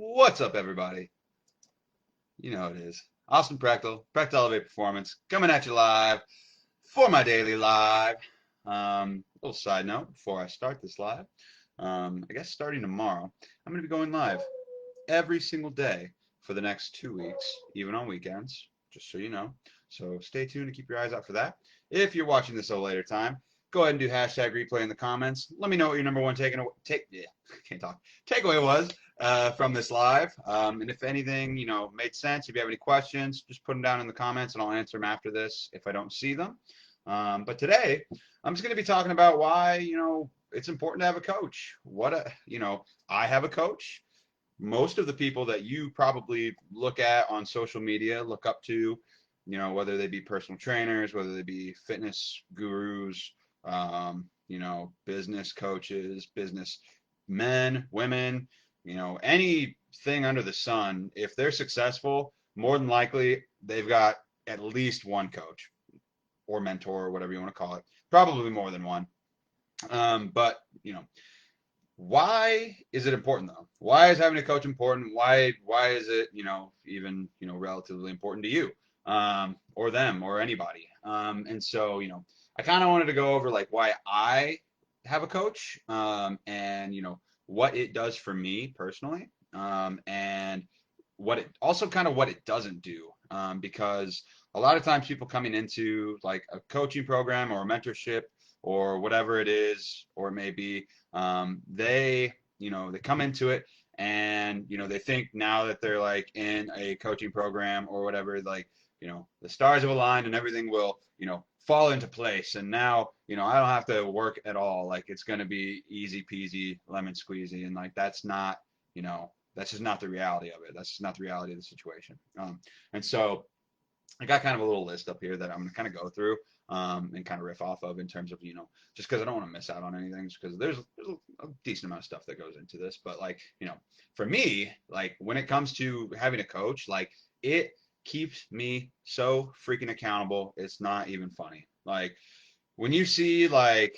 What's up, everybody? You know how it is. Austin Prechtel, Prechtel Elevate Performance, coming at you live for my daily live. Little side note before I start this live. I guess starting tomorrow, I'm going to be going live every single day for the next 2 weeks, even on weekends, just so you know. So stay tuned and keep your eyes out for that. If you're watching this at a later time, go ahead and do hashtag replay in the comments. Let me know what your number one can't talk takeaway was from this live. And if anything, made sense, if you have any questions, just put them down in the comments and I'll answer them after this if I don't see them. But today, I'm just going to be talking about why, it's important to have a coach. I have a coach. Most of the people that you probably look at on social media, look up to, whether they be personal trainers, whether they be fitness gurus, business coaches, business men, women, anything under the sun, if they're successful, more than likely they've got at least one coach or mentor or whatever you want to call it, probably more than one. But why is it important though? Why is having a coach important? Why is it, even, relatively important to you, or them or anybody? And so, I kind of wanted to go over like why I have a coach, and, what it does for me personally, and what it doesn't do, because a lot of times people coming into like a coaching program or a mentorship or whatever it is, or it may be, they come into it and, they think now that they're like in a coaching program or whatever, like, the stars have aligned and everything will, fall into place. And now, I don't have to work at all. Like it's going to be easy peasy, lemon squeezy. And like, that's just not the reality of it. That's just not the reality of the situation. And so I got kind of a little list up here that I'm going to kind of go through, and kind of riff off of in terms of, just because I don't want to miss out on anything, because there's a decent amount of stuff that goes into this. But like, for me, like when it comes to having a coach, like it keeps me so freaking accountable. It's not even funny. Like when you see like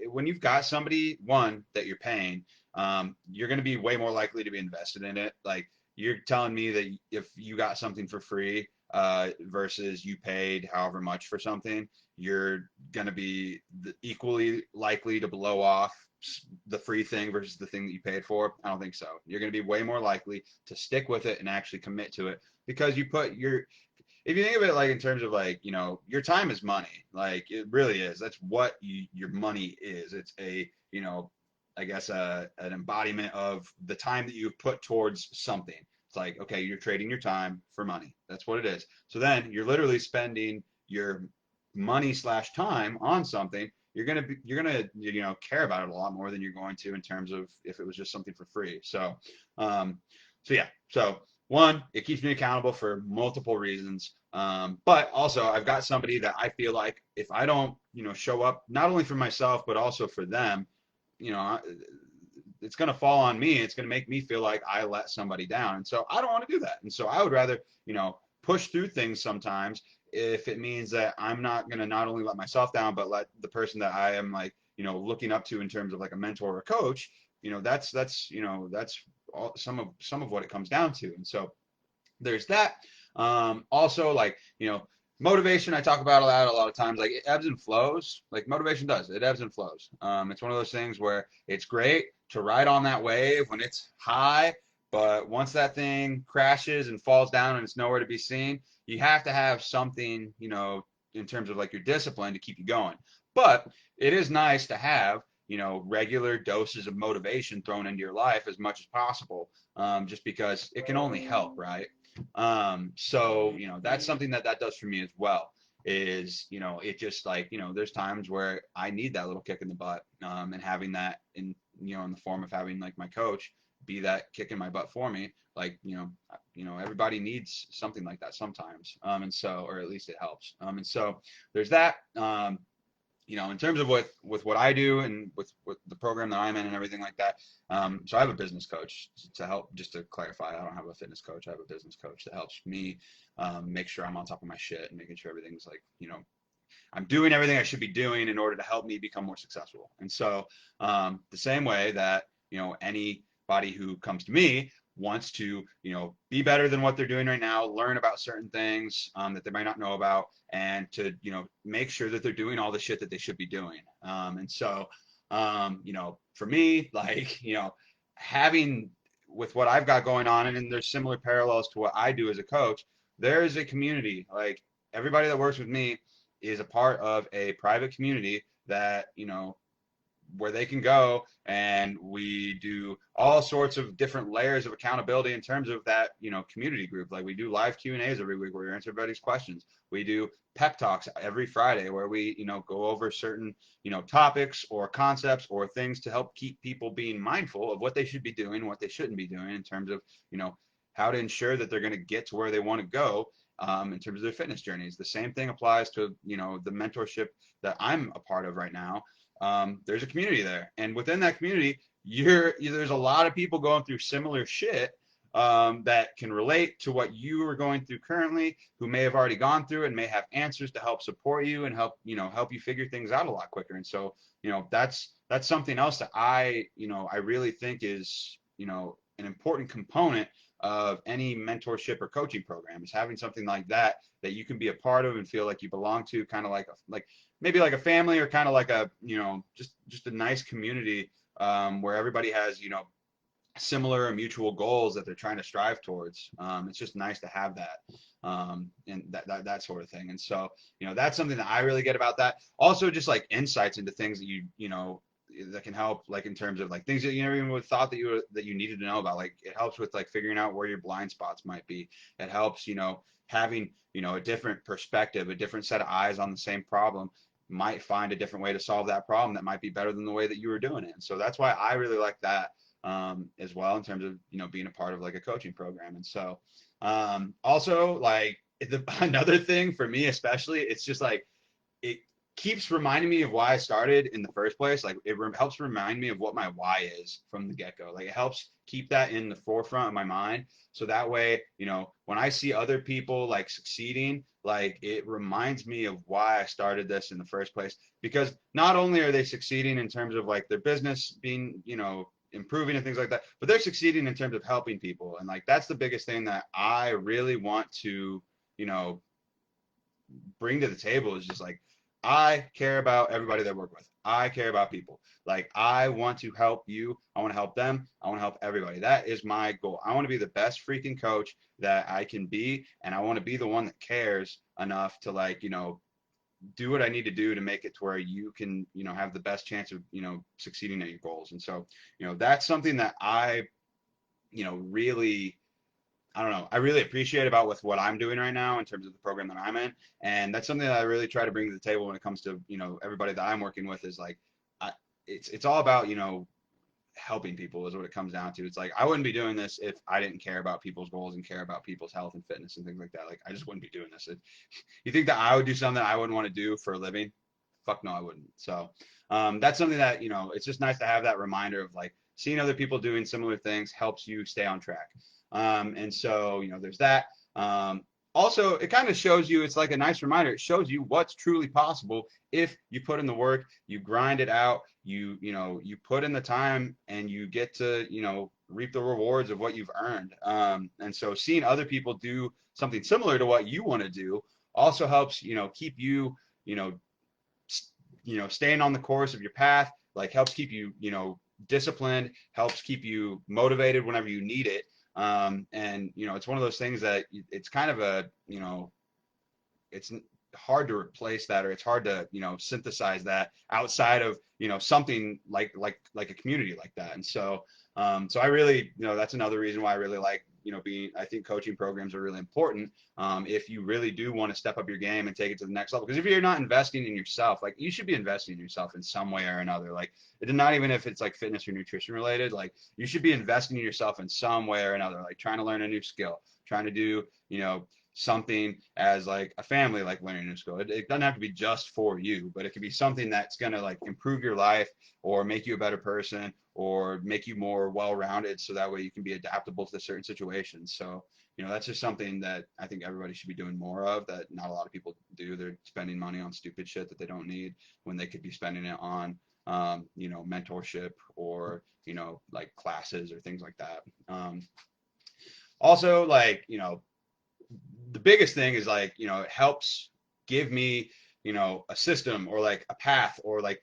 when you've got somebody one that you're paying, you're going to be way more likely to be invested in it. Like you're telling me that if you got something for free, versus you paid however much for something, you're going to be equally likely to blow off the free thing versus the thing that you paid for. I don't think so. You're going to be way more likely to stick with it and actually commit to it, because if you think of it like in terms of like, your time is money. Like it really is. That's what your money is. It's a, I guess an embodiment of the time that you've put towards something. It's like, okay, you're trading your time for money. That's what it is. So then you're literally spending your money slash time on something. You're gonna care about it a lot more than you're going to in terms of if it was just something for free. Um, so yeah. So one, it keeps me accountable for multiple reasons. But also I've got somebody that I feel like if I don't, show up not only for myself but also for them, you know, it's going to fall on me. It's going to make me feel like I let somebody down. And so I don't want to do that. And so I would rather, push through things sometimes if it means that I'm not going to not only let myself down, but let the person that I am like, looking up to in terms of like a mentor or a coach, that's some of what it comes down to. And so there's that. Also like, motivation I talk about a lot of times, like it ebbs and flows, like motivation does, it ebbs and flows. It's one of those things where it's great to ride on that wave when it's high, but once that thing crashes and falls down and it's nowhere to be seen, you have to have something, in terms of like your discipline to keep you going. But it is nice to have, regular doses of motivation thrown into your life as much as possible, just because it can only help, right? So, that's something that does for me as well is, it just like, there's times where I need that little kick in the butt, and having that in the form of having like my coach be that kick in my butt for me. Like, everybody needs something like that sometimes. And so, or at least it helps. And so there's that. In terms of with what I do and with the program that I'm in and everything like that. So I have a business coach to help, just to clarify, I don't have a fitness coach. I have a business coach that helps me, make sure I'm on top of my shit and making sure everything's like, I'm doing everything I should be doing in order to help me become more successful. And so, the same way that, anybody who comes to me wants to, be better than what they're doing right now, learn about certain things that they might not know about, and to, make sure that they're doing all the shit that they should be doing. And so, for me, like, having with what I've got going on, and there's similar parallels to what I do as a coach, there is a community. Like everybody that works with me is a part of a private community that, where they can go, and we do all sorts of different layers of accountability in terms of that, community group. Like we do live Q&As every week where we answer everybody's questions. We do pep talks every Friday where we, go over certain, topics or concepts or things to help keep people being mindful of what they should be doing and what they shouldn't be doing in terms of, how to ensure that they're going to get to where they want to go in terms of their fitness journeys. The same thing applies to, the mentorship that I'm a part of right now. There's a community there, and within that community, there's a lot of people going through similar shit that can relate to what you are going through currently, who may have already gone through it and may have answers to help support you and help you figure things out a lot quicker. And so, that's something else that I really think is, an important component of any mentorship or coaching program, is having something like that you can be a part of and feel like you belong to, kind of like maybe like a family, or kind of like a, just a nice community where everybody has, similar mutual goals that they're trying to strive towards. It's just nice to have that, and that sort of thing. And so, that's something that I really get about that. Also, just like insights into things that that can help, like in terms of like things that you never even would thought that you needed to know about. Like it helps with like figuring out where your blind spots might be. It helps, having, a different perspective, a different set of eyes on the same problem, might find a different way to solve that problem that might be better than the way that you were doing it. And so that's why I really like that as well, in terms of, being a part of like a coaching program. And so also like another thing for me, especially, it's just like, it keeps reminding me of why I started in the first place. Like it helps remind me of what my why is from the get-go. Like it helps keep that in the forefront of my mind. So that way, when I see other people like succeeding, like it reminds me of why I started this in the first place. Because not only are they succeeding in terms of like their business being, improving and things like that, but they're succeeding in terms of helping people. And like that's the biggest thing that I really want to, bring to the table, is just like, I care about everybody that I work with. I care about people. Like I want to help you. I want to help them. I want to help everybody. That is my goal. I want to be the best freaking coach that I can be. And I want to be the one that cares enough to like, do what I need to do to make it to where you can, have the best chance of, succeeding at your goals. And so, that's something that I, really, I don't know, I really appreciate about with what I'm doing right now in terms of the program that I'm in. And that's something that I really try to bring to the table when it comes to, everybody that I'm working with, is like, I, it's all about, helping people is what it comes down to. It's like, I wouldn't be doing this if I didn't care about people's goals and care about people's health and fitness and things like that. Like, I just wouldn't be doing this. You think that I would do something I wouldn't want to do for a living? Fuck no, I wouldn't. So that's something that, it's just nice to have that reminder of like, seeing other people doing similar things helps you stay on track. And so, there's that. Also, it kind of shows you, it's like a nice reminder. It shows you what's truly possible if you put in the work, you grind it out, you put in the time, and you get to, reap the rewards of what you've earned. And so seeing other people do something similar to what you want to do also helps, keep you, you know, staying on the course of your path, like helps keep you, disciplined, helps keep you motivated whenever you need it. And it's one of those things that it's kind of a, it's hard to replace that, or it's hard to, synthesize that outside of, something like a community like that. And so, so I really, that's another reason why I really like, I think coaching programs are really important. If you really do want to step up your game and take it to the next level, because if you're not investing in yourself, like you should be investing in yourself in some way or another. Like it not even if it's like fitness or nutrition related, like you should be investing in yourself in some way or another, like trying to learn a new skill, trying to do, something as like a family, like learning a new skill. It doesn't have to be just for you, but it could be something that's going to like improve your life or make you a better person or make you more well-rounded, so that way you can be adaptable to certain situations. So, that's just something that I think everybody should be doing more of, that not a lot of people do. They're spending money on stupid shit that they don't need when they could be spending it on, mentorship or, like classes or things like that. Also, like, the biggest thing is like, it helps give me, a system or like a path or like,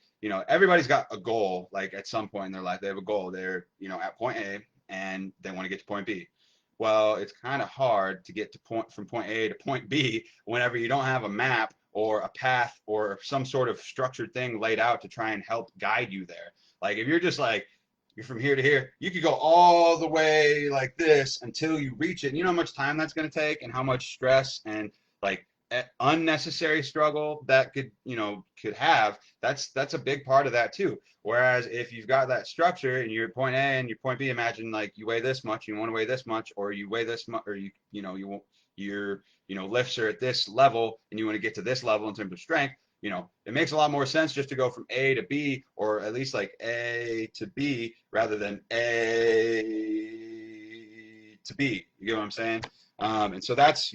everybody's got a goal. Like at some point in their life, they have a goal. They're, at point A and they want to get to point B. Well, it's kind of hard to get to from point A to point B whenever you don't have a map or a path or some sort of structured thing laid out to try and help guide you there. Like if you're just like, you're from here to here, you could go all the way like this until you reach it. And you know how much time that's going to take and how much stress and like unnecessary struggle that could have. That's a big part of that too. Whereas if you've got that structure and you're point A and you're point B, imagine like you weigh this much, you want to weigh this much, or you weigh this much, or you won't, your lifts are at this level and you want to get to this level in terms of strength. It makes a lot more sense just to go from A to B, or at least like A to B rather than A to B. You get what I'm saying? And so that's,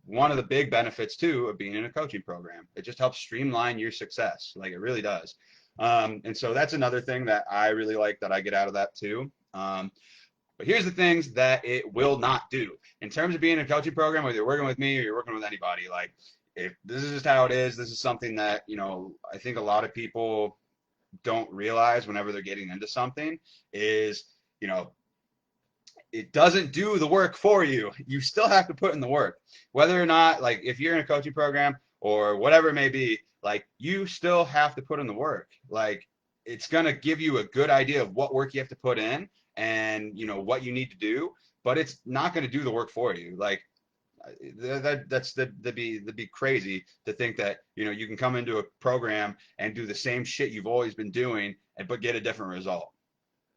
one of the big benefits too of being in a coaching program. It just helps streamline your success. Like it really does. And so that's another thing that I really like that I get out of that too. But here's the things that it will not do. In terms of being in a coaching program, whether you're working with me or you're working with anybody, like if this is just how it is, this is something that, I think a lot of people don't realize whenever they're getting into something is, it doesn't do the work for you. You still have to put in the work. Whether or not, like if you're in a coaching program or whatever it may be, like you still have to put in the work. Like it's going to give you a good idea of what work you have to put in and, what you need to do, but it's not going to do the work for you. Like that'd be crazy to think that you can come into a program and do the same shit you've always been doing but get a different result,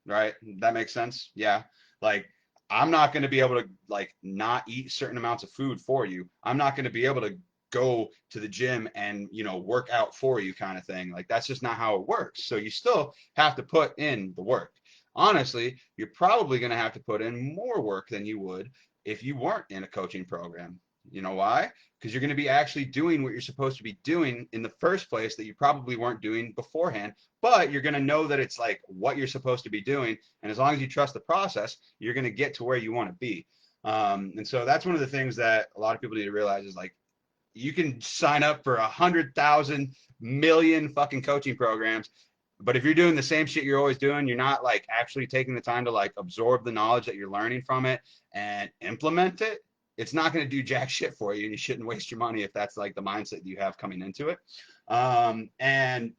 right? That makes sense. Yeah. Like I'm not going to be able to like not eat certain amounts of food for you. I'm not going to be able to go to the gym and work out for you, kind of thing. Like that's just not how it works. So you still have to put in the work. Honestly, you're probably going to have to put in more work than you would if you weren't in a coaching program. You know why? Because you're going to be actually doing what you're supposed to be doing in the first place that you probably weren't doing beforehand, but you're going to know that it's like what you're supposed to be doing. And as long as you trust the process, you're going to get to where you want to be. And so that's one of the things that a lot of people need to realize is like, you can sign up for 100,000 million fucking coaching programs. But if you're doing the same shit you're always doing, you're not like actually taking the time to like absorb the knowledge that you're learning from it and implement it. It's not going to do jack shit for you, and you shouldn't waste your money if that's like the mindset you have coming into it. And and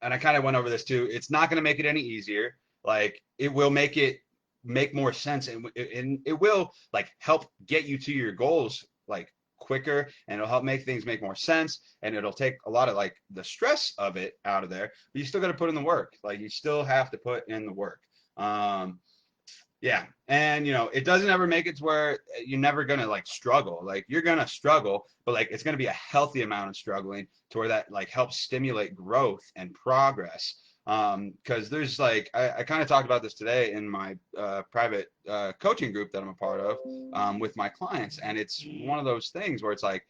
I kind of went over this too. It's not going to make it any easier. Like it will make it make more sense, and it will like help get you to your goals like quicker, and it'll help make things make more sense, and it'll take a lot of like the stress of it out of there. But you still got to put in the work. Like you still have to put in the work. Yeah. And it doesn't ever make it to where you're never gonna like struggle. Like you're gonna struggle, but like it's gonna be a healthy amount of struggling to where that like helps stimulate growth and progress. Because there's like I kind of talked about this today in my private coaching group that I'm a part of with my clients, and it's one of those things where it's like,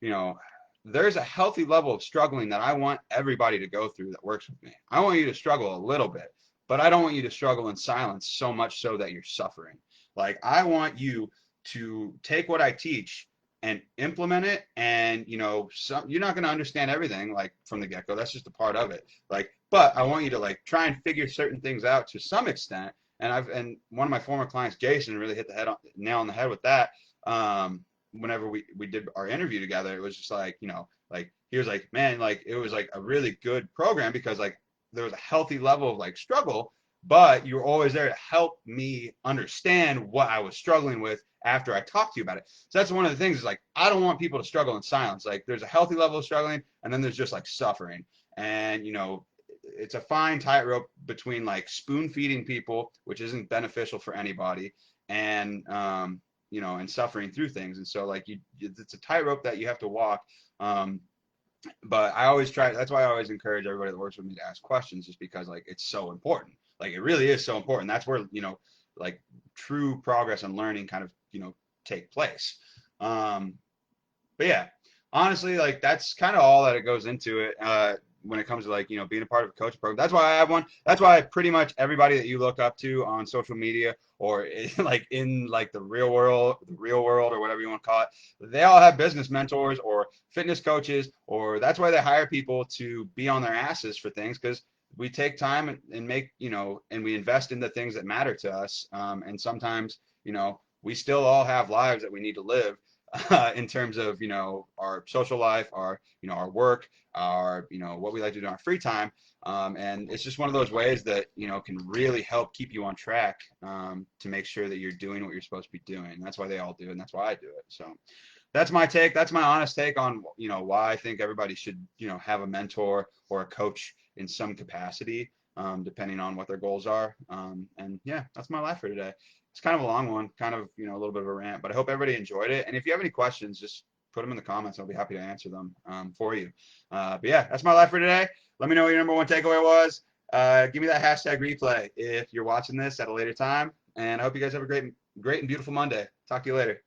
you know, there's a healthy level of struggling that I want everybody to go through that works with me. I want you to struggle a little bit, but I don't want you to struggle in silence so much so that you're suffering. Like I want you to take what I teach and implement it, and you're not going to understand everything like from the get-go. That's just a part of it. Like, but I want you to like try and figure certain things out to some extent. And one of my former clients, Jason, really hit the nail on the head with that. Whenever we did our interview together, it was just like, like he was like, man, like it was like a really good program because like there was a healthy level of like struggle, but you were always there to help me understand what I was struggling with after I talked to you about it. So that's one of the things is like, I don't want people to struggle in silence. Like there's a healthy level of struggling, and then there's just like suffering. And, it's a fine tightrope between like spoon feeding people, which isn't beneficial for anybody, and, and suffering through things. And so like it's a tightrope that you have to walk. But I always try, that's why I always encourage everybody that works with me to ask questions, just because like it's so important. Like it really is so important. That's where, like true progress and learning kind of, take place. But yeah, honestly, like that's kind of all that it goes into it. when it comes to like, being a part of a coaching program. That's why I have one. That's why pretty much everybody that you look up to on social media or like in like the real world or whatever you want to call it, they all have business mentors or fitness coaches, or that's why they hire people to be on their asses for things, because we take time and make, and we invest in the things that matter to us. And sometimes, we still all have lives that we need to live in terms of, our social life, our work, what we like to do in our free time. And it's just one of those ways that, can really help keep you on track to make sure that you're doing what you're supposed to be doing. That's why they all do it, and that's why I do it. So that's my take. That's my honest take on, why I think everybody should, have a mentor or a coach in some capacity, depending on what their goals are. And yeah, that's my life for today. It's kind of a long one, kind of, a little bit of a rant, but I hope everybody enjoyed it. And if you have any questions, just put them in the comments. I'll be happy to answer them for you. But yeah, that's my life for today. Let me know what your number one takeaway was. Give me that hashtag replay if you're watching this at a later time. And I hope you guys have a great and beautiful Monday. Talk to you later.